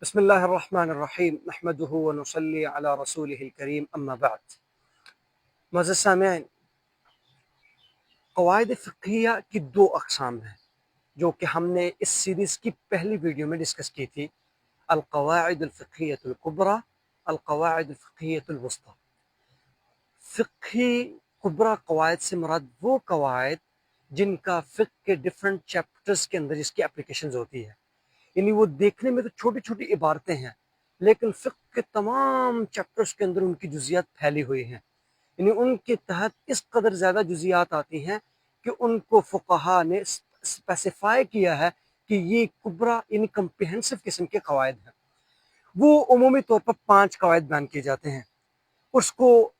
بسم اللہ الرحمن الرحیم نحمدہ ونصلی علی رسولہ الکریم اما بعد۔ معزز سامعین، قواعد فقہیہ کی دو اقسام ہیں جو کہ ہم نے اس سیریز کی پہلی ویڈیو میں ڈسکس کی تھی، القواعد الفقہیۃ الکبریٰ، القواعد الفقہیۃ الوسطیٰ۔ فقہی کبریٰ قواعد سے مراد وہ قواعد جن کا فقہ کے ڈفرینٹ چیپٹرز کے اندر جس کی اپلیکیشنز ہوتی ہے، یعنی وہ دیکھنے میں تو چھوٹی چھوٹی عبارتیں ہیں لیکن فقہ کے تمام چیپٹرز کے اندر ان کی جزیات پھیلی ہوئی ہیں، یعنی ان کے تحت اس قدر زیادہ جزیات آتی ہیں کہ ان کو فقہا نے اسپیسیفائی کیا ہے کہ یہ کبریٰ یعنی کمپریہنسو قسم کے قواعد ہیں۔ وہ عمومی طور پر 5 قواعد بیان کیے جاتے ہیں۔ اس کو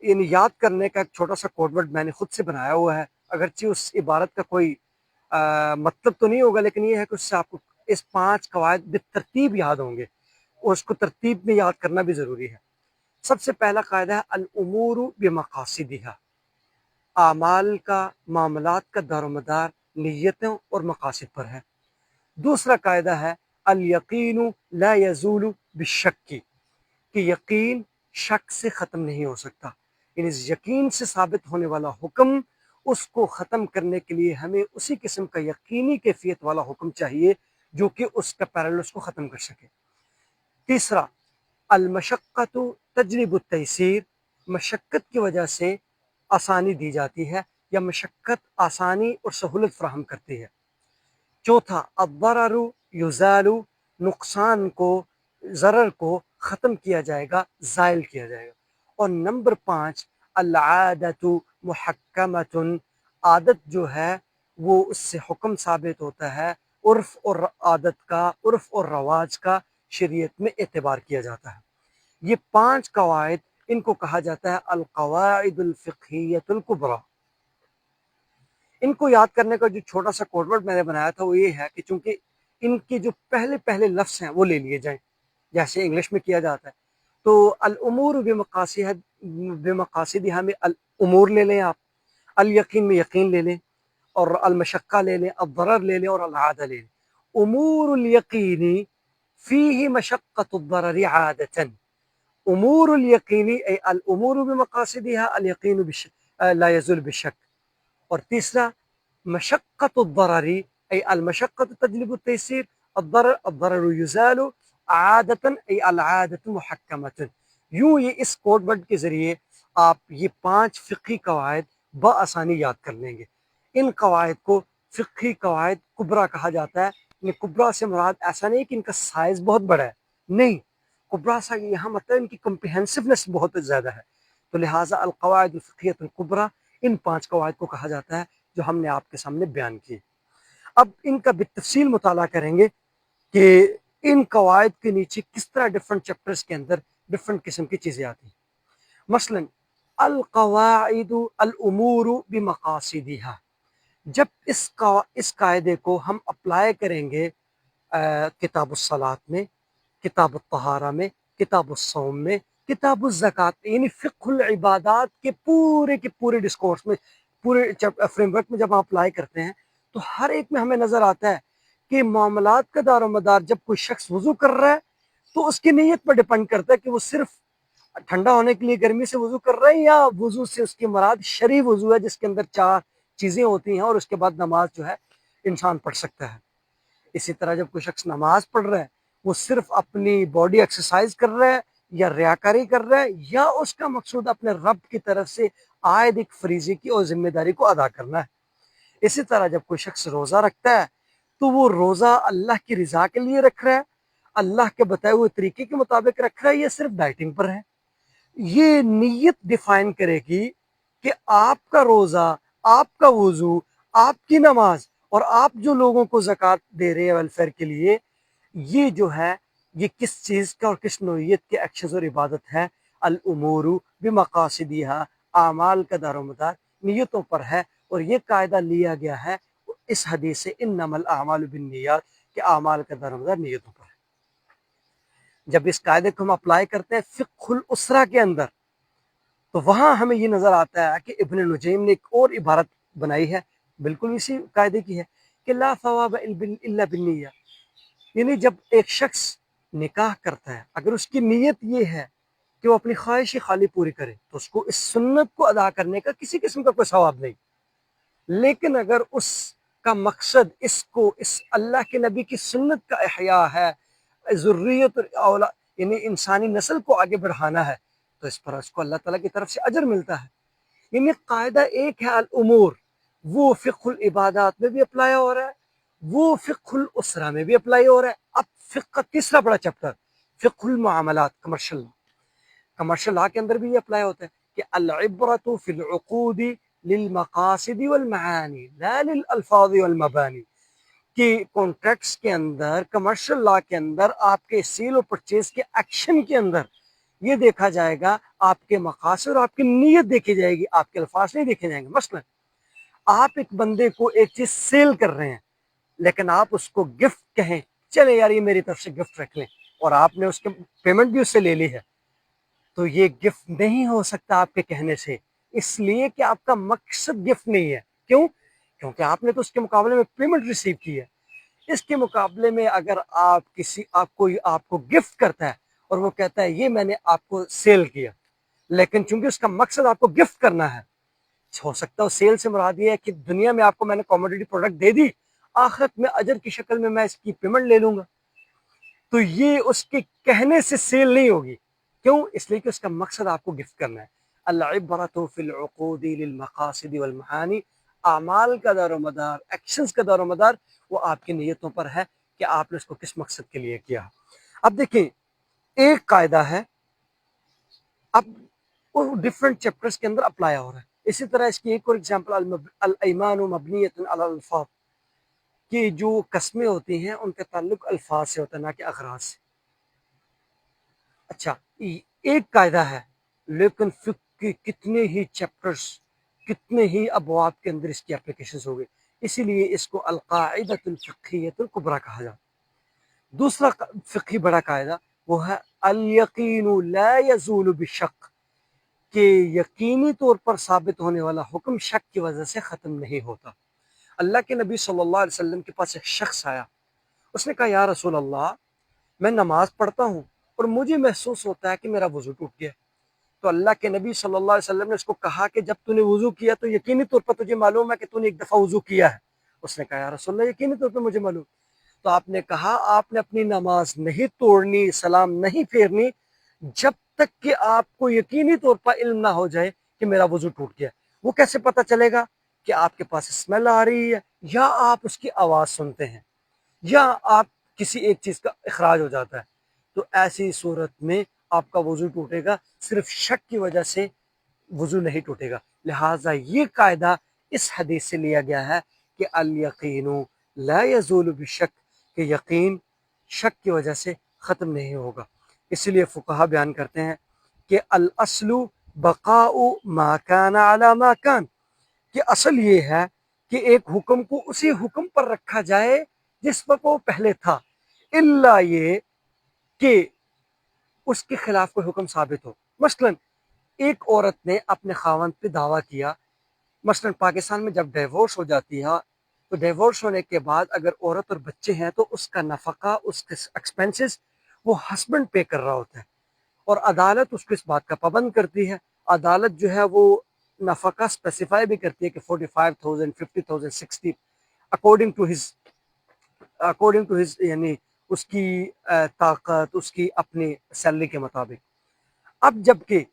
یعنی یاد کرنے کا ایک چھوٹا سا کوڈ ورڈ میں نے خود سے بنایا ہوا ہے، اگرچہ اس عبارت کا کوئی مطلب تو نہیں ہوگا، لیکن یہ ہے کہ اس سے آپ کو اس 5 قواعد بالترتیب یاد ہوں گے اور اس کو ترتیب میں یاد کرنا بھی ضروری ہے۔ سب سے پہلا قاعدہ ہے الامور بمقاصدها، اعمال کا، معاملات کا دار و مدار نیتوں اور مقاصد پر ہے۔ دوسرا قاعدہ ہے الیقین لا یزول بالشک، کہ یقین شک سے ختم نہیں ہو سکتا، یعنی یقین سے ثابت ہونے والا حکم اس کو ختم کرنے کے لیے ہمیں اسی قسم کا یقینی کیفیت والا حکم چاہیے جو کہ اس کا پیرالل اس کو ختم کر سکے۔ تیسرا المشقت تجلب التیسیر، مشقت کی وجہ سے آسانی دی جاتی ہے یا مشقت آسانی اور سہولت فراہم کرتی ہے۔ چوتھا الضرر یزال، نقصان کو، ضرر کو ختم کیا جائے گا، زائل کیا جائے گا۔ اور نمبر 5 العادت محکمۃ، عادت جو ہے وہ اس سے حکم ثابت ہوتا ہے، عرف اور عادت کا، عرف اور رواج کا شریعت میں اعتبار کیا جاتا ہے۔ یہ 5 قواعد ان کو کہا جاتا ہے القواعد الفقہیۃ الکبریٰ۔ ان کو یاد کرنے کا جو چھوٹا سا کوڈ ورڈ میں نے بنایا تھا وہ یہ ہے کہ چونکہ ان کے جو پہلے لفظ ہیں وہ لے لیے جائیں جیسے انگلش میں کیا جاتا ہے، تو الامور بمقاصدها میں الامور لے لیں آپ، الیقین میں یقین لے لیں، اور المشقہ لے لیں، الضرر لے لیں اور العادہ لے لیں۔ امور الیقین فیہ مشقۃ الضرر عادۃ، امور الیقینی ای الامور بمقاصدها الیقین لا یزول بالشک۔ اور تیسرا مشقت الضرر ای المشقت تجلب التیسیر، الضرر یزال عادتا ای العادت محکمۃ۔ یوں یہ اس کوڈ ورڈ کے ذریعے آپ یہ 5 فقہی قواعد بآسانی یاد کر لیں گے۔ ان قواعد کو فقہی قواعد کبریٰ کہا جاتا ہے۔ یہ کبریٰ سے مراد ایسا نہیں کہ ان کا سائز بہت بڑا ہے، نہیں، کبریٰ سے یہاں مطلب ان کی کمپریہنسونیس بہت زیادہ ہے، تو لہٰذا القواعد الفقہیۃ الکبریٰ ان 5 قواعد کو کہا جاتا ہے جو ہم نے آپ کے سامنے بیان کی۔ اب ان کا بالتفصیل مطالعہ کریں گے کہ ان قواعد کے نیچے کس طرح ڈفرنٹ چیپٹرز کے اندر ڈفرنٹ قسم کی چیزیں آتی ہیں۔ مثلا القواعد الامور بمقاصدها، جب اس قاعدے کو ہم اپلائی کریں گے کتاب الصلاۃ میں، کتاب الطہارہ میں، کتاب الصوم میں، کتاب الزکوٰۃ، یعنی فقہ العبادات کے پورے ڈسکورس میں، پورے فریم ورک میں جب ہم اپلائی کرتے ہیں تو ہر ایک میں ہمیں نظر آتا ہے کہ معاملات کا دار و مدار جب کوئی شخص وضو کر رہا ہے تو اس کی نیت پر ڈپینڈ کرتا ہے کہ وہ صرف ٹھنڈا ہونے کے لیے گرمی سے وضو کر رہا ہے یا وضو سے اس کی مراد شرعی وضو ہے جس کے اندر 4 چیزیں ہوتی ہیں اور اس کے بعد نماز جو ہے انسان پڑھ سکتا ہے۔ اسی طرح جب کوئی شخص نماز پڑھ رہا ہے وہ صرف اپنی باڈی ایکسرسائز کر رہا ہے یا ریاکاری کر رہا ہے یا اس کا مقصود اپنے رب کی طرف سے عائد ایک فریضے کی اور ذمہ داری کو ادا کرنا ہے۔ اسی طرح جب کوئی شخص روزہ رکھتا ہے تو وہ روزہ اللہ کی رضا کے لیے رکھ رہا ہے، اللہ کے بتائے ہوئے طریقے کے مطابق رکھ رہا ہے یا صرف ڈائٹنگ پر ہے۔ یہ نیت ڈیفائن کرے گی کہ آپ کا روزہ، آپ کا وضو، آپ کی نماز اور آپ جو لوگوں کو زکوٰۃ دے رہے ہیں ویلفیئر کے لیے، یہ جو ہے یہ کس چیز کا اور کس نوعیت کے ایکشنز اور عبادت ہے۔ الامور بمقاصدها، اعمال کا دار و مدار نیتوں پر ہے، اور یہ قاعدہ لیا گیا ہے اس حدیث سے انما الاعمال بالنیات، کہ اعمال کا دار و مدار نیتوں پر ہے۔ جب اس قاعدے کو ہم اپلائی کرتے ہیں فقہ الاسرہ کے اندر تو وہاں ہمیں یہ نظر آتا ہے کہ ابن نجیم نے ایک اور عبارت بنائی ہے بالکل اسی قاعدے کی ہے کہ لا ثواب الا بالنیہ، یعنی جب ایک شخص نکاح کرتا ہے، اگر اس کی نیت یہ ہے کہ وہ اپنی خواہش خالی پوری کرے تو اس کو اس سنت کو ادا کرنے کا کسی قسم کا کوئی ثواب نہیں. لیکن اگر اس کا مقصد اس اللہ کے نبی کی سنت کا احیاء ہے، ذریت یعنی انسانی نسل کو آگے بڑھانا ہے، تو اس پر اس کو اللہ تعالیٰ کی طرف سے اجر ملتا ہے. یعنی قاعدہ ایک ہے الامور، وہ فقہ العبادات میں بھی اپلائی ہو رہا ہے، وہ فقہ الاسرہ میں بھی اپلائی ہو رہا ہے. اب فقہ کا تیسرا بڑا چیپٹر، فقہ المعاملات، کمرشل لا کے اندر بھی یہ اپلائی ہوتا ہے کہ العبرۃ فی العقود للمقاصد والمعانی لا للالفاظ والمبانی، کہ کانٹریکٹس کے اندر، کمرشل لا کے اندر، آپ کے سیل اور پرچیز کے ایکشن کے اندر یہ دیکھا جائے گا، آپ کے مقاصد اور آپ کی نیت دیکھی جائے گی، آپ کے الفاظ نہیں دیکھے جائیں گے. مثلا آپ ایک بندے کو ایک چیز سیل کر رہے ہیں، لیکن آپ اس کو گفٹ کہیں چلے یار یہ میری طرف سے گفٹ رکھ لیں، اور آپ نے اس کے پیمنٹ بھی اس سے لے لی ہے، تو یہ گفٹ نہیں ہو سکتا آپ کے کہنے سے، اس لیے کہ آپ کا مقصد گفٹ نہیں ہے. کیوں؟ کیونکہ آپ نے تو اس کے مقابلے میں پیمنٹ ریسیو کی ہے. اس کے مقابلے میں اگر آپ کو گفٹ کرتا ہے اور وہ کہتا ہے یہ میں نے آپ کو سیل کیا، لیکن چونکہ اس کا مقصد آپ کو گفٹ کرنا ہے، ہو سکتا ہے سیل سے مراد یہ ہے کہ دنیا میں آپ کو میں نے کموڈیٹی پروڈکٹ دے دی، آخرت میں اجر کی شکل میں اس کی پیمنٹ لے لوں گا، تو یہ اس کے کہنے سے سیل نہیں ہوگی. کیوں؟ اس لیے کہ اس کا مقصد آپ کو گفٹ کرنا ہے. العبرۃ فی العقود للمقاصد والمعانی، اعمال کا دار و مدار، ایکشنز کا دار و مدار وہ آپ کی نیتوں پر ہے کہ آپ نے اس کو کس مقصد کے لیے کیا. اب دیکھیں ایک قاعدہ ہے، اب وہ ڈفرینٹ چیپٹرز کے اندر اپلائی ہو رہا ہے. اسی طرح اس کی ایک اور ایگزامپل الایمان مبنیۃ علی الالفاظ، کہ جو قسمیں ہوتی ہیں ان کا تعلق الفاظ سے ہوتا ہے نہ کہ اغراض سے. اچھا ایک قاعدہ ہے، لیکن فقہ کے کتنے ہی چیپٹرز، کتنے ہی ابواب کے اندر اس کی اپلیکیشنز ہو گئی، اسی لیے اس کو القاعدۃ الفقہیۃ الکبریٰ کہا جاتا. دوسرا فقہی بڑا قاعدہ وہ ہے الیقین لا یزول بالشک، کہ یقینی طور پر ثابت ہونے والا حکم شک کی وجہ سے ختم نہیں ہوتا. اللہ کے نبی صلی اللہ علیہ وسلم کے پاس ایک شخص آیا، اس نے کہا یا رسول اللہ میں نماز پڑھتا ہوں اور مجھے محسوس ہوتا ہے کہ میرا وضو ٹوٹ گیا. تو اللہ کے نبی صلی اللہ علیہ وسلم نے اس کو کہا کہ جب تو نے وضو کیا تو یقینی طور پر تجھے معلوم ہے کہ تو نے ایک دفعہ وضو کیا ہے. اس نے کہا یا رسول اللہ یقینی طور پر مجھے معلوم. تو آپ نے کہا آپ نے اپنی نماز نہیں توڑنی، سلام نہیں پھیرنی جب تک کہ آپ کو یقینی طور پر علم نہ ہو جائے کہ میرا وضو ٹوٹ گیا. وہ کیسے پتہ چلے گا؟ کہ آپ کے پاس اسمیل آ رہی ہے، یا آپ اس کی آواز سنتے ہیں، یا آپ کسی ایک چیز کا اخراج ہو جاتا ہے. تو ایسی صورت میں آپ کا وضو ٹوٹے گا، صرف شک کی وجہ سے وضو نہیں ٹوٹے گا. لہٰذا یہ قاعدہ اس حدیث سے لیا گیا ہے کہ الیقین لا یزول بالشک، کہ یقین شک کی وجہ سے ختم نہیں ہوگا. اس لیے فقہا بیان کرتے ہیں کہ الاصل بقاء ما کان علی ما کان، کہ اصل یہ ہے کہ ایک حکم کو اسی حکم پر رکھا جائے جس پر وہ پہلے تھا، الا یہ کہ اس کے خلاف کوئی حکم ثابت ہو. مثلا ایک عورت نے اپنے خاوند پہ دعویٰ کیا، مثلا پاکستان میں جب ڈیورس ہو جاتی ہے تو ڈیورس ہونے کے بعد اگر عورت اور بچے ہیں تو اس کا نفقہ، اس کے ایکسپینسز وہ ہسبینڈ پے کر رہا ہوتا ہے، اور عدالت اس کو اس بات کا پابند کرتی ہے. عدالت جو ہے وہ نفقہ اسپیسیفائی بھی کرتی ہے کہ 45,000 50,000 60 اکارڈنگ ٹو ہز یعنی اس کی طاقت، اس کی اپنی سیلری کے مطابق. اب جبکہ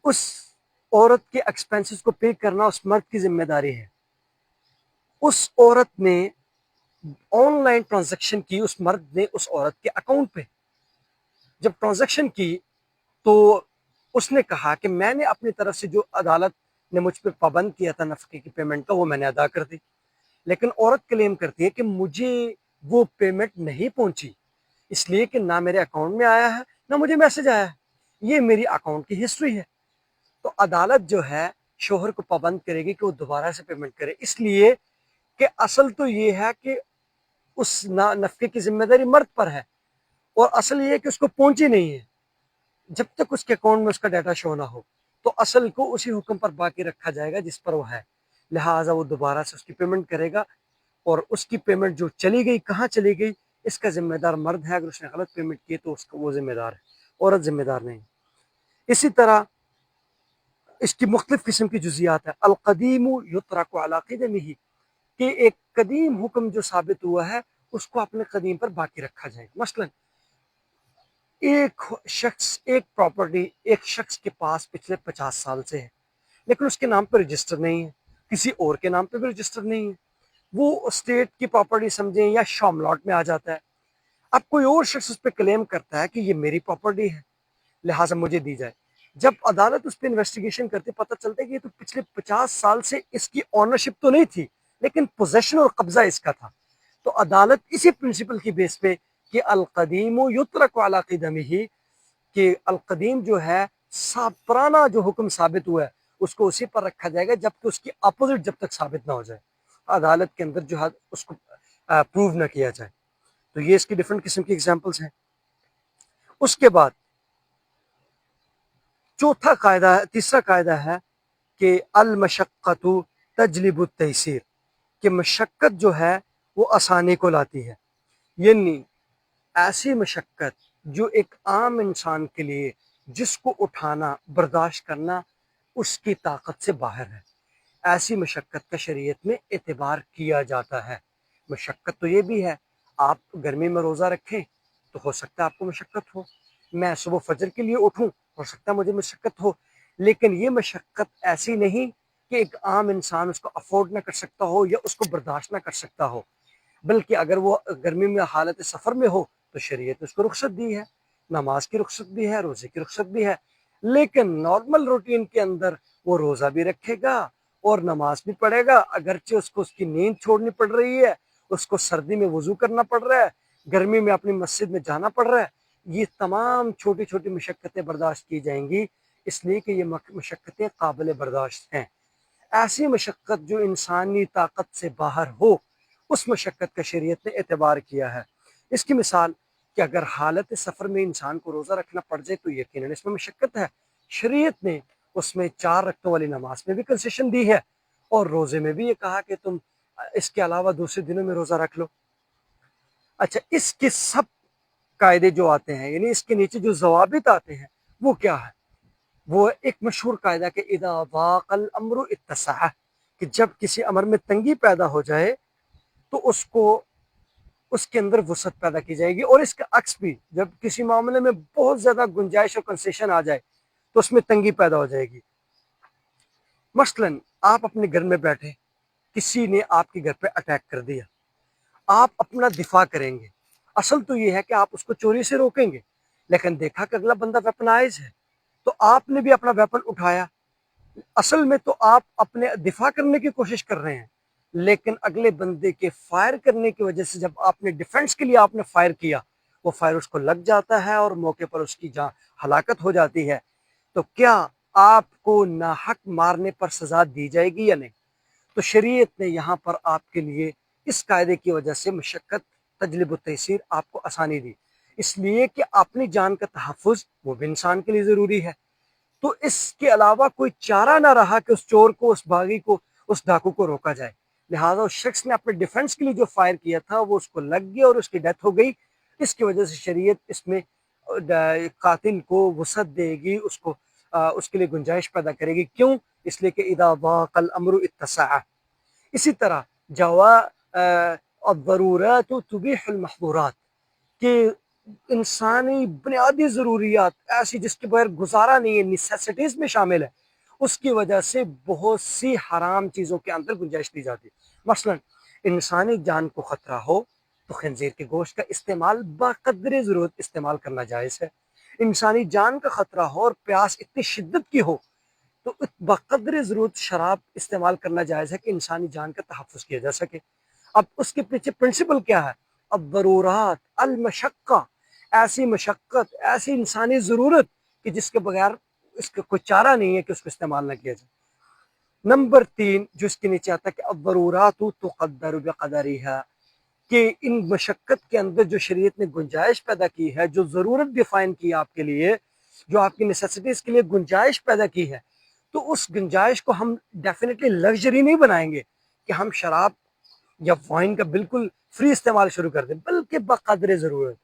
اس عورت کے ایکسپینسز کو پے کرنا اس مرد کی ذمہ داری ہے، اس عورت نے آن لائن ٹرانزیکشن کی، اس مرد نے اس عورت کے اکاؤنٹ پہ جب ٹرانزیکشن کی تو اس نے کہا کہ میں نے اپنی طرف سے جو عدالت نے مجھ پہ پابند کیا تھا نفقے کی پیمنٹ کا وہ میں نے ادا کر دی. لیکن عورت کلیم کرتی ہے کہ مجھے وہ پیمنٹ نہیں پہنچی، اس لیے کہ نہ میرے اکاؤنٹ میں آیا ہے نہ مجھے میسج آیا ہے، یہ میری اکاؤنٹ کی ہسٹری ہے. تو عدالت جو ہے شوہر کو پابند کرے گی کہ وہ دوبارہ سے پیمنٹ کرے، اس لیے کہ اصل تو یہ ہے کہ اس نفقے کی ذمہ داری مرد پر ہے، اور اصل یہ ہے کہ اس کو پہنچی نہیں ہے جب تک اس کے اکاؤنٹ میں اس کا ڈیٹا شو نہ ہو، تو اصل کو اسی حکم پر باقی رکھا جائے گا جس پر وہ ہے. لہٰذا وہ دوبارہ سے اس کی پیمنٹ کرے گا، اور اس کی پیمنٹ جو چلی گئی کہاں چلی گئی، اس کا ذمہ دار مرد ہے، اگر اس نے غلط پیمنٹ کی تو اس کا وہ ذمہ دار ہے، عورت ذمہ دار نہیں۔ اسی طرح اس کی مختلف قسم کی جزیات ہے۔ القدیم یترک علی قدمہ، کہ ایک قدیم حکم جو ثابت ہوا ہے اس کو اپنے قدیم پر باقی رکھا جائے۔ مثلا ایک پراپرٹی ایک شخص کے پاس پچھلے 50 سال سے ہے، لیکن اس کے نام پہ رجسٹر نہیں ہے، کسی اور کے نام پہ بھی رجسٹر نہیں ہے، وہ اسٹیٹ کی پراپرٹی سمجھیں یا شاملاٹ میں آ جاتا ہے۔ اب کوئی اور شخص اس پہ کلیم کرتا ہے کہ یہ میری پراپرٹی ہے لہٰذا مجھے دی جائے۔ جب عدالت اس پہ انویسٹیگیشن کرتی پتہ چلتا ہے کہ یہ تو پچھلے 50 سال سے اس کی اونرشپ تو نہیں تھی، لیکن پوزیشن اور قبضہ اس کا تھا، تو عدالت اسی پرنسپل کی بیس پہ کہ القدیم یترک علی قدمہ، کہ القدیم جو ہے پرانا جو حکم ثابت ہوا ہے اس کو اسی پر رکھا جائے گا جب کہ اس کی اپوزٹ جب تک ثابت نہ ہو جائے، عدالت کے اندر جو ہے اس کو پروو نہ کیا جائے۔ تو یہ اس کی ڈفرنٹ قسم کی ایگزامپلس ہیں۔ اس کے بعد تیسرا قاعدہ ہے کہ المشقت تجلب التیسیر، کہ مشقت جو ہے وہ آسانی کو لاتی ہے، یعنی ایسی مشقت جو ایک عام انسان کے لیے جس کو اٹھانا برداشت کرنا اس کی طاقت سے باہر ہے، ایسی مشقت کا شریعت میں اعتبار کیا جاتا ہے۔ مشقت تو یہ بھی ہے، آپ گرمی میں روزہ رکھیں تو ہو سکتا ہے آپ کو مشقت ہو، میں صبح فجر کے لیے اٹھوں ہو سکتا ہے مجھے مشقت ہو، لیکن یہ مشقت ایسی نہیں کہ ایک عام انسان اس کو افورڈ نہ کر سکتا ہو یا اس کو برداشت نہ کر سکتا ہو، بلکہ اگر وہ گرمی میں حالت سفر میں ہو تو شریعت نے اس کو رخصت دی ہے، نماز کی رخصت بھی ہے، روزے کی رخصت بھی ہے، لیکن نارمل روٹین کے اندر وہ روزہ بھی رکھے گا اور نماز بھی پڑھے گا، اگرچہ اس کو اس کی نیند چھوڑنی پڑ رہی ہے، اس کو سردی میں وضو کرنا پڑ رہا ہے، گرمی میں اپنی مسجد میں جانا پڑ رہا ہے، یہ تمام چھوٹی چھوٹی مشقتیں برداشت کی جائیں گی، اس لیے کہ یہ مشقتیں قابل برداشت ہیں۔ ایسی مشقت جو انسانی طاقت سے باہر ہو اس مشقت کا شریعت نے اعتبار کیا ہے۔ اس کی مثال کہ اگر حالت سفر میں انسان کو روزہ رکھنا پڑ جائے تو یقیناً اس میں مشقت ہے، شریعت نے اس میں 4 رکعتوں والی نماز میں بھی کنسیشن دی ہے اور روزے میں بھی یہ کہا کہ تم اس کے علاوہ دوسرے دنوں میں روزہ رکھ لو۔ اچھا، اس کے سب قاعدے جو آتے ہیں یعنی اس کے نیچے جو ضوابط آتے ہیں وہ کیا ہے؟ وہ ایک مشہور قاعدہ کہ اذا ضاق الامر اتسع، کہ جب کسی امر میں تنگی پیدا ہو جائے تو اس کے اندر وسعت پیدا کی جائے گی، اور اس کا عکس بھی، جب کسی معاملے میں بہت زیادہ گنجائش اور کنسیشن آ جائے تو اس میں تنگی پیدا ہو جائے گی۔ مثلا آپ اپنے گھر میں بیٹھے، کسی نے آپ کے گھر پہ اٹیک کر دیا، آپ اپنا دفاع کریں گے، اصل تو یہ ہے کہ آپ اس کو چوری سے روکیں گے، لیکن دیکھا کہ اگلا بندہ ویپنائز ہے تو آپ نے بھی اپنا ویپن اٹھایا، اصل میں تو آپ اپنے دفاع کرنے کی کوشش کر رہے ہیں، لیکن اگلے بندے کے فائر کرنے کی وجہ سے جب آپ نے ڈیفنس کے لیے آپ نے فائر کیا، وہ فائر اس کو لگ جاتا ہے اور موقع پر اس کی ہلاکت ہو جاتی ہے، تو کیا آپ کو ناحق مارنے پر سزا دی جائے گی یا نہیں؟ تو شریعت نے یہاں پر آپ کے لیے اس قاعدے کی وجہ سے مشقت تجلب التیسیر آپ کو آسانی دی، اس لیے کہ اپنی جان کا تحفظ وہ بھی انسان کے لیے ضروری ہے، تو اس کے علاوہ کوئی چارہ نہ رہا کہ اس چور کو، اس باغی کو، اس ڈاکو کو روکا جائے، لہٰذا اس شخص نے اپنے ڈیفنس کے لیے جو فائر کیا تھا وہ اس کو لگ گیا اور اس کی ڈیتھ ہو گئی، اس کی وجہ سے شریعت اس میں قاتل کو وسعت دے گی، اس کے لیے گنجائش پیدا کرے گی، کیوں؟ اس لیے کہ اذا ضاق الامر اتسع۔ اسی طرح الضرورات تبیح المحظورات، کہ انسانی بنیادی ضروریات ایسی جس کے بغیر گزارا نہیں ہے، نیسیسٹیز میں شامل ہے، اس کی وجہ سے بہت سی حرام چیزوں کے اندر گنجائش دی جاتی ہے۔ مثلا انسانی جان کو خطرہ ہو تو خنزیر کے گوشت کا استعمال بقدر ضرورت استعمال کرنا جائز ہے، انسانی جان کا خطرہ ہو اور پیاس اتنی شدت کی ہو تو بقدر ضرورت شراب استعمال کرنا جائز ہے کہ انسانی جان کا تحفظ کیا جا سکے۔ اب اس کے پیچھے پرنسپل کیا ہے؟ الضرورات المشقہ، ایسی مشقت، ایسی انسانی ضرورت کہ جس کے بغیر اس کا کوئی چارہ نہیں ہے کہ اس کو استعمال نہ کیا جائے۔ نمبر 3 جو اس کے نیچے آتا ہے کہ الضرورات تقدر بقدرها، کہ ان مشقت کے اندر جو شریعت نے گنجائش پیدا کی ہے، جو ضرورت ڈیفائن کی آپ کے لیے، جو آپ کی نیسیسٹیز کے لیے گنجائش پیدا کی ہے، تو اس گنجائش کو ہم ڈیفینیٹلی لگژری نہیں بنائیں گے کہ ہم شراب یا وائن کا بالکل فری استعمال شروع کر دیں، بلکہ بقدر ضرورت.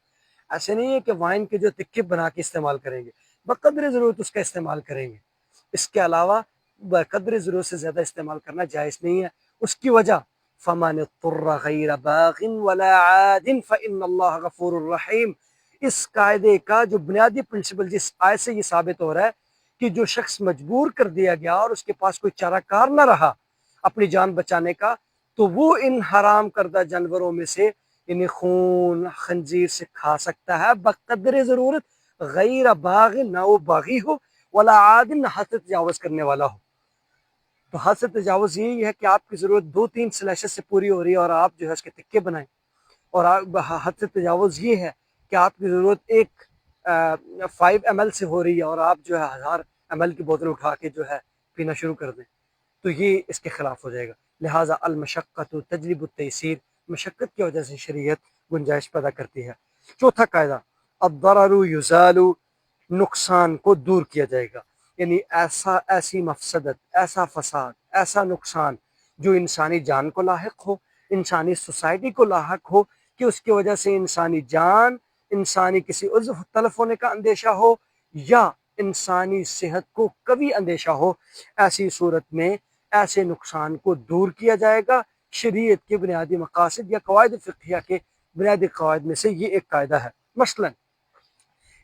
ایسے نہیں ہے کہ وائن کے جو تکے بنا کے استعمال کریں گے، بقدر ضرورت اس کا استعمال کریں گے. اس کے علاوہ بقدر ضرورت سے زیادہ استعمال کرنا جائز نہیں ہے. اس کی وجہ فَمَنِ اضْطُرَّ غَيْرَ بَاغٍ وَلَا عَادٍ فَإِنَّ اللَّهَ غَفُورٌ رَحِيمٌ. اس قاعدے کا جو بنیادی پرنسپل جس آیت سے یہ ثابت ہو رہا ہے کہ جو شخص مجبور کر دیا گیا اور اس کے پاس کوئی چارہ کار نہ رہا اپنی جان بچانے کا، تو وہ ان حرام کردہ جانوروں میں سے یعنی خون خنزیر سے کھا سکتا ہے بقدر ضرورت، غیر باغ، نہ وہ باغی ہو، ولا عاد، نہ حد سے تجاوز کرنے والا ہو. تو حد سے تجاوز یہی ہے کہ آپ کی ضرورت 2-3 سلیشز سے پوری ہو رہی ہے اور آپ جو ہے اس کے تکے بنائیں. اور حد سے تجاوز یہ ہے کہ آپ کی ضرورت ایک 5 ml سے ہو رہی ہے اور آپ جو ہے 1000 ml کی بوتل اٹھا کے جو ہے پینا شروع کر دیں، تو یہ اس کے خلاف ہو جائے گا. لہٰذا المشقت تجلب التیسیر، مشقت کی وجہ سے شریعت گنجائش پیدا کرتی ہے. چوتھا قاعدہ الضرر یزال، نقصان کو دور کیا جائے گا. یعنی ایسی مفسدت، ایسا فساد، ایسا نقصان جو انسانی جان کو لاحق ہو، انسانی سوسائٹی کو لاحق ہو، کہ اس کی وجہ سے انسانی جان، انسانی کسی عضو تلف ہونے کا اندیشہ ہو یا انسانی صحت کو کبھی اندیشہ ہو، ایسی صورت میں ایسے نقصان کو دور کیا جائے گا. شریعت کے بنیادی مقاصد یا قواعد فقہیہ کے بنیادی قواعد میں سے یہ ایک قاعدہ ہے. مثلا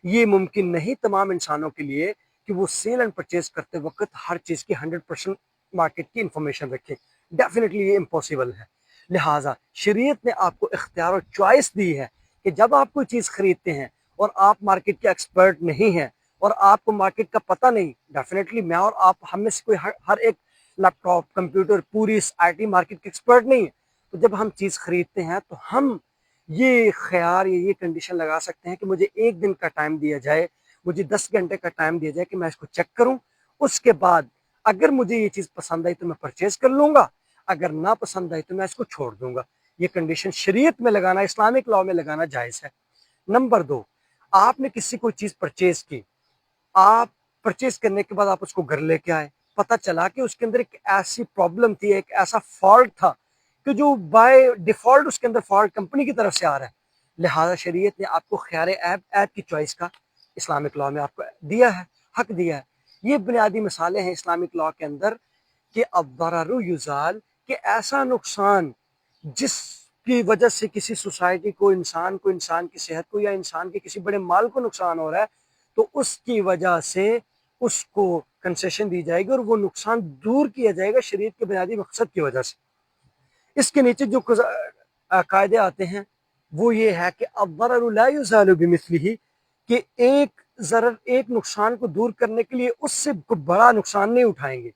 یہ ممکن نہیں تمام انسانوں کے لیے کہ وہ سیل اینڈ پرچیز کرتے وقت ہر چیز کی 100% مارکیٹ کی انفارمیشن رکھیں. ڈیفینیٹلی یہ امپاسبل ہے. لہٰذا شریعت نے آپ کو اختیار اور چوائس دی ہے کہ جب آپ کوئی چیز خریدتے ہیں اور آپ مارکیٹ کے ایکسپرٹ نہیں ہیں اور آپ کو مارکیٹ کا پتہ نہیں، ڈیفینیٹلی میں اور آپ ہم میں سے کوئی ہر ایک لیپ ٹاپ کمپیوٹر پوری IT مارکیٹ کے ایکسپرٹ نہیں ہے. تو جب ہم چیز خریدتے ہیں تو ہم یہ خیال یا یہ کنڈیشن لگا سکتے ہیں کہ مجھے 1 دن کا ٹائم دیا جائے، مجھے 10 گھنٹے کا ٹائم دیا جائے کہ میں اس کو چیک کروں. اس کے بعد اگر مجھے یہ چیز پسند آئی تو میں پرچیز کر لوں گا، اگر نہ پسند آئی تو میں اس کو چھوڑ دوں گا. یہ کنڈیشن شریعت میں لگانا، اسلامک لاء میں لگانا جائز ہے. نمبر 2، آپ نے کسی کوئی چیز پرچیز کی، آپ پرچیز کرنے کے بعد آپ اس کو گھر لے کے آئے، پتہ چلا کہ اس کے اندر ایک ایسی پرابلم تھی، ایک ایسا فالٹ تھا کہ جو بائی ڈیفالٹ اس کے اندر فالٹ کمپنی کی طرف سے آ رہا ہے. لہٰذا شریعت نے آپ کو خیار عیب کی چوائس کا اسلامک لاء میں آپ کو دیا ہے، حق دیا ہے. یہ بنیادی مثالیں ہیں اسلامک لاء کے اندر کہ الضرر یزال، کہ ایسا نقصان جس کی وجہ سے کسی سوسائٹی کو، انسان کی صحت کو یا انسان کے کسی بڑے مال کو نقصان ہو رہا ہے، تو اس کی وجہ سے اس کو کنسیشن دی جائے گی اور وہ نقصان دور کیا جائے گا شریعت کے بنیادی مقصد کی وجہ سے. اس کے نیچے جو قاعدے آتے ہیں وہ یہ ہے کہ الضرر لا یزال بمثلہ، کہ ایک ضرر، ایک نقصان کو دور کرنے کے لیے اس سے بڑا نقصان نہیں اٹھائیں گے،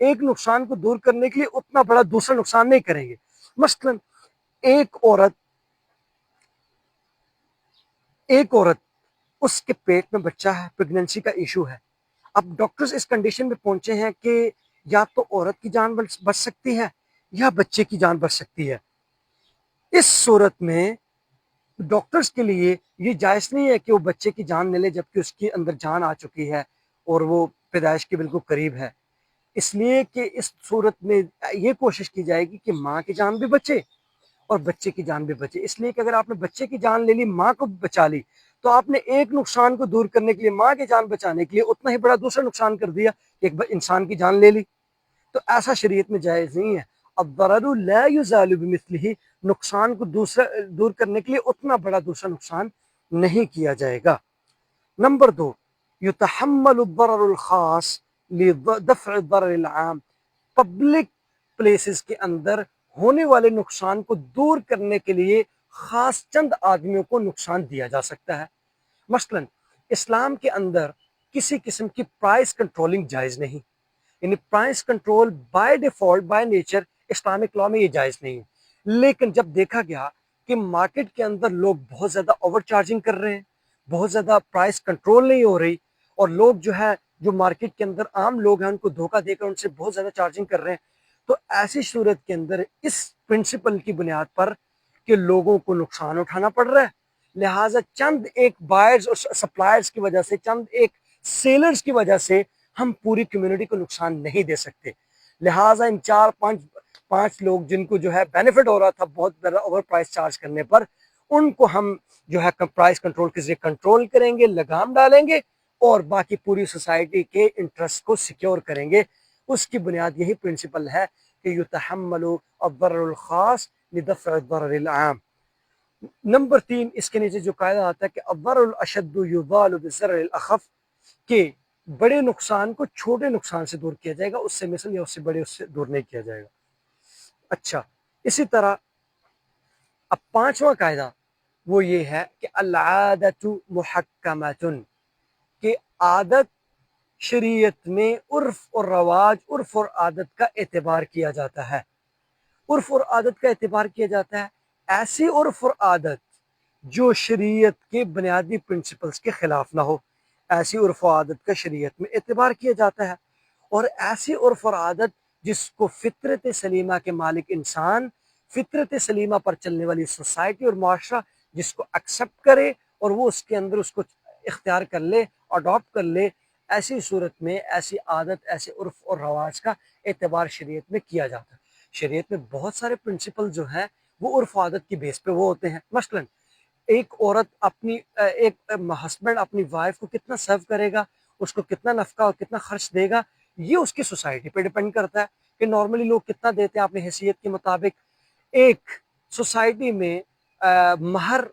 ایک نقصان کو دور کرنے کے لیے اتنا بڑا دوسرا نقصان نہیں کریں گے. مثلا ایک عورت اس کے پیٹ میں بچہ ہے، پریگننسی کا ایشو ہے. اب ڈاکٹرز اس کنڈیشن میں پہنچے ہیں کہ یا تو عورت کی جان بچ سکتی ہے یا بچے کی جان بچ سکتی ہے. اس صورت میں ڈاکٹرز کے لیے یہ جائز نہیں ہے کہ وہ بچے کی جان لے لے جبکہ اس کے اندر جان آ چکی ہے اور وہ پیدائش کے بالکل قریب ہے. اس لیے کہ اس صورت میں یہ کوشش کی جائے گی کہ ماں کی جان بھی بچے اور بچے کی جان بھی بچے. اس لیے کہ اگر آپ نے بچے کی جان لے لی، ماں کو بچا لی، تو آپ نے ایک نقصان کو دور کرنے کے لیے، ماں کی جان بچانے کے لیے اتنا ہی بڑا دوسرا نقصان کر دیا کہ ایک انسان کی جان لے لی. تو ایسا شریعت میں جائز نہیں ہے. الضرر لا یزال بمثلہ، نقصان کو دور کرنے کے لیے اتنا بڑا دوسرا نقصان نہیں کیا جائے گا. نمبر 2، یتحمل الضرر الخاص لدفع الضرر العام، پبلک پلیسز کے اندر ہونے والے نقصان کو دور کرنے کے لیے خاص چند آدمیوں کو نقصان دیا جا سکتا ہے. مثلا اسلام کے اندر کسی قسم کی پرائس کنٹرولنگ جائز نہیں، یعنی price control by default, by nature Islamic law میں یہ جائز نہیں ہے. لیکن جب دیکھا گیا کہ مارکیٹ کے اندر لوگ بہت زیادہ اوور چارجنگ کر رہے ہیں، بہت زیادہ پرائس کنٹرول نہیں ہو رہی، اور لوگ جو ہے جو مارکیٹ کے اندر عام لوگ ہیں ان کو دھوکہ دے کر ان سے بہت زیادہ چارجنگ کر رہے ہیں، تو ایسی صورت کے اندر اس پرنسپل کی بنیاد پر کہ لوگوں کو نقصان اٹھانا پڑ رہا ہے، لہٰذا چند ایک بائرز اور سپلائرز کی وجہ سے، چند ایک سیلرز کی وجہ سے ہم پوری کمیونٹی کو نقصان نہیں دے سکتے. لہٰذا ان 4-5 5 لوگ جن کو جو ہے بینیفٹ ہو رہا تھا بہت زیادہ اوور پرائس چارج کرنے پر، ان کو ہم جو ہے پرائس کنٹرول کے ذریعے کنٹرول کریں گے، لگام ڈالیں گے اور باقی پوری سوسائٹی کے انٹرسٹ کو سیکیور کریں گے۔ اس کی بنیاد یہی پرنسپل ہے کہ یتحمل الضرر الخاص لدفع الضرر العام۔ نمبر 3 اس کے نیچے جو قاعدہ آتا ہے کہ الضرر الاشد یزال بالضرر الاخف، کہ بڑے نقصان کو چھوٹے نقصان سے دور کیا جائے گا، اس سے مثل یا اس سے بڑے اس سے دور نہیں کیا جائے گا۔ اچھا، اسی طرح اب 5واں قاعدہ وہ یہ ہے کہ العادت محکمۃ، کہ عادت شریعت میں عرف اور رواج، عرف اور عادت کا اعتبار کیا جاتا ہے۔ عرف اور عادت کا اعتبار کیا جاتا ہے، ایسی عرف اور عادت جو شریعت کے بنیادی پرنسپلز کے خلاف نہ ہو، ایسی عرف و عادت کا شریعت میں اعتبار کیا جاتا ہے۔ اور ایسی عرف اور عادت جس کو فطرت سلیمہ کے مالک انسان، فطرت سلیمہ پر چلنے والی سوسائٹی اور معاشرہ جس کو ایکسیپٹ کرے اور وہ اس کے اندر اس کو اختیار کر لے، اڈاپٹ کر لے، ایسی صورت میں ایسی عادت، ایسے عرف اور رواج کا اعتبار شریعت میں کیا جاتا ہے۔ شریعت میں بہت سارے پرنسپل جو ہیں وہ عرف و عادت کی بیس پہ وہ ہوتے ہیں۔ مثلاً ایک عورت اپنی ایک ہسبینڈ اپنی وائف کو کتنا سرو کرے گا، اس کو کتنا نفقہ اور کتنا خرچ دے گا، یہ اس کی سوسائٹی پہ ڈیپینڈ کرتا ہے کہ نارملی لوگ کتنا دیتے ہیں اپنی حیثیت کے مطابق۔ ایک سوسائٹی میں مہر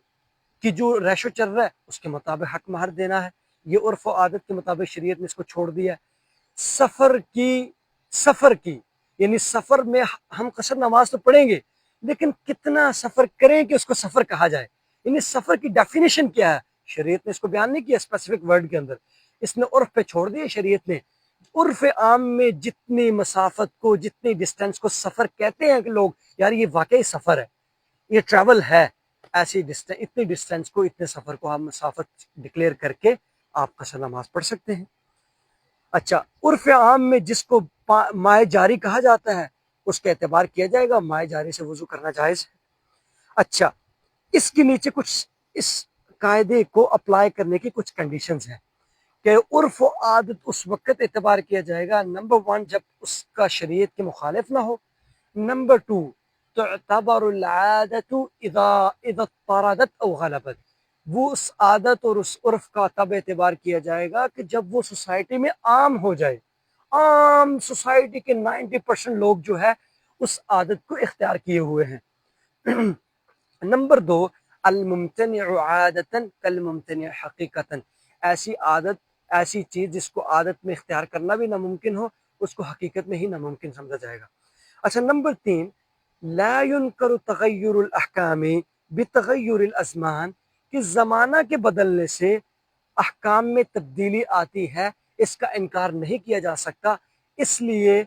کی جو ریشو چل رہا ہے اس کے مطابق حق مہر دینا ہے، یہ عرف و عادت کے مطابق شریعت نے اس کو چھوڑ دیا ہے۔ سفر کی یعنی سفر میں ہم قصر نماز تو پڑھیں گے لیکن کتنا سفر کریں کہ اس کو سفر کہا جائے، یعنی سفر کی ڈیفینیشن کیا ہے، شریعت نے اس کو بیان نہیں کیا اسپیسیفک ورڈ کے اندر، اس نے عرف پہ چھوڑ دیا شریعت نے۔ عرف عام میں جتنی مسافت کو، جتنی ڈسٹینس کو سفر کہتے ہیں کہ لوگ یار یہ واقعی سفر ہے، یہ ٹریول ہے، ایسی ڈسٹینس، اتنی ڈسٹینس کو، اتنے سفر کو آپ مسافت ڈکلیئر کر کے آپ قصر نماز پڑھ سکتے ہیں۔ اچھا، عرف عام میں جس کو مائع جاری کہا جاتا ہے اس کا اعتبار کیا جائے گا، مائع جاری سے وضو کرنا جائز ہے۔ اچھا، اس کے نیچے کچھ اس قاعدے کو اپلائی کرنے کی کچھ کنڈیشنز ہیں کہ عرف و عادت اس وقت اعتبار کیا جائے گا، نمبر 1 جب اس کا شریعت کے مخالف نہ ہو، نمبر 2 تعتبر العادت اذا اضطردت او غلبت، وہ اس عادت اور اس عرف کا تب اعتبار کیا جائے گا کہ جب وہ سوسائٹی میں عام ہو جائے، عام سوسائٹی کے 90% لوگ جو ہے اس عادت کو اختیار کیے ہوئے ہیں۔ نمبر 2 الممتنع عادتا کالممتنع حقیقتا، ایسی عادت، ایسی چیز جس کو عادت میں اختیار کرنا بھی ناممکن ہو اس کو حقیقت میں ہی ناممکن سمجھا جائے گا۔ اچھا، نمبر 3 لا ينکر تغیر الاحکام بتغیر الازمان، کہ زمانہ کے بدلنے سے احکام میں تبدیلی آتی ہے، اس کا انکار نہیں کیا جا سکتا، اس لیے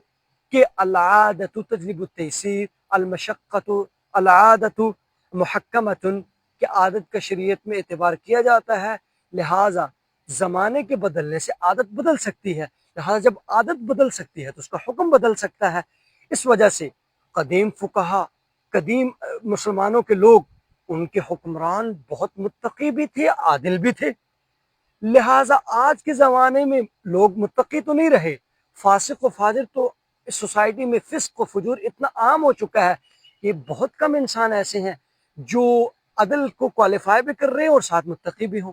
کہ العادت تجلب التیسیر، المشقت العادت محکمۃ، کہ عادت کا شریعت میں اعتبار کیا جاتا ہے، لہٰذا زمانے کے بدلنے سے عادت بدل سکتی ہے، لہٰذا جب عادت بدل سکتی ہے تو اس کا حکم بدل سکتا ہے۔ اس وجہ سے قدیم فقہا، قدیم مسلمانوں کے لوگ، ان کے حکمران بہت متقی بھی تھے، عادل بھی تھے، لہٰذا آج کے زمانے میں لوگ متقی تو نہیں رہے، فاسق و فاجر تو اس سوسائٹی میں فسق و فجور اتنا عام ہو چکا ہے کہ بہت کم انسان ایسے ہیں جو عدل کو کوالیفائی بھی کر رہے ہیں اور ساتھ متقی بھی ہوں،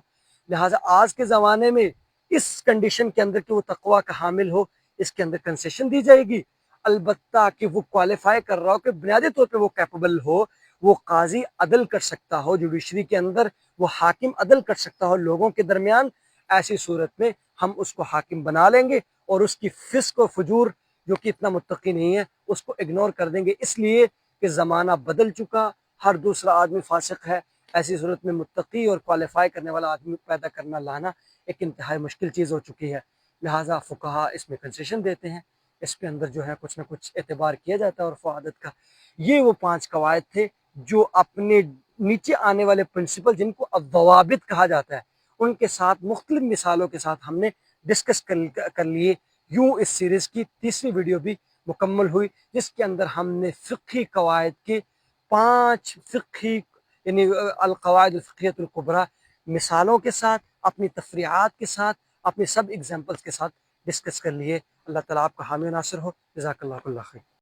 لہٰذا آج کے زمانے میں اس کنڈیشن کے اندر کہ وہ تقوی کا حامل ہو، اس کے اندر کنسیشن دی جائے گی، البتہ کہ وہ کوالیفائی کر رہا ہو، کہ بنیادی طور پہ وہ کیپیبل ہو، وہ قاضی عدل کر سکتا ہو، جوڈیشری کے اندر وہ حاکم عدل کر سکتا ہو لوگوں کے درمیان، ایسی صورت میں ہم اس کو حاکم بنا لیں گے اور اس کی فسق و فجور جو کہ اتنا متقی نہیں ہے اس کو اگنور کر دیں گے، اس لیے کہ زمانہ بدل چکا، ہر دوسرا آدمی فاسق ہے، ایسی صورت میں متقی اور کوالیفائی کرنے والا آدمی پیدا کرنا، لانا ایک انتہائی مشکل چیز ہو چکی ہے، لہٰذا فقہا اس میں کنسیشن دیتے ہیں، اس کے اندر جو ہے کچھ نہ کچھ اعتبار کیا جاتا ہے عرف و عادت کا۔ یہ وہ 5 قواعد تھے جو اپنے نیچے آنے والے پرنسپل جن کو الضوابط کہا جاتا ہے ان کے ساتھ مختلف مثالوں کے ساتھ ہم نے ڈسکس کر لیے، یوں اس سیریز کی تیسری ویڈیو بھی مکمل ہوئی جس کے اندر ہم نے فقہی قواعد کے 5 فقہی یعنی القواعد الفقہیۃ الکبریٰ مثالوں کے ساتھ، اپنی تفریعات کے ساتھ، اپنی سب ایگزامپلس کے ساتھ ڈسکس کر لیے۔ اللہ تعالیٰ آپ کا حامی و ناصر ہو، جزاک اللہ خیر۔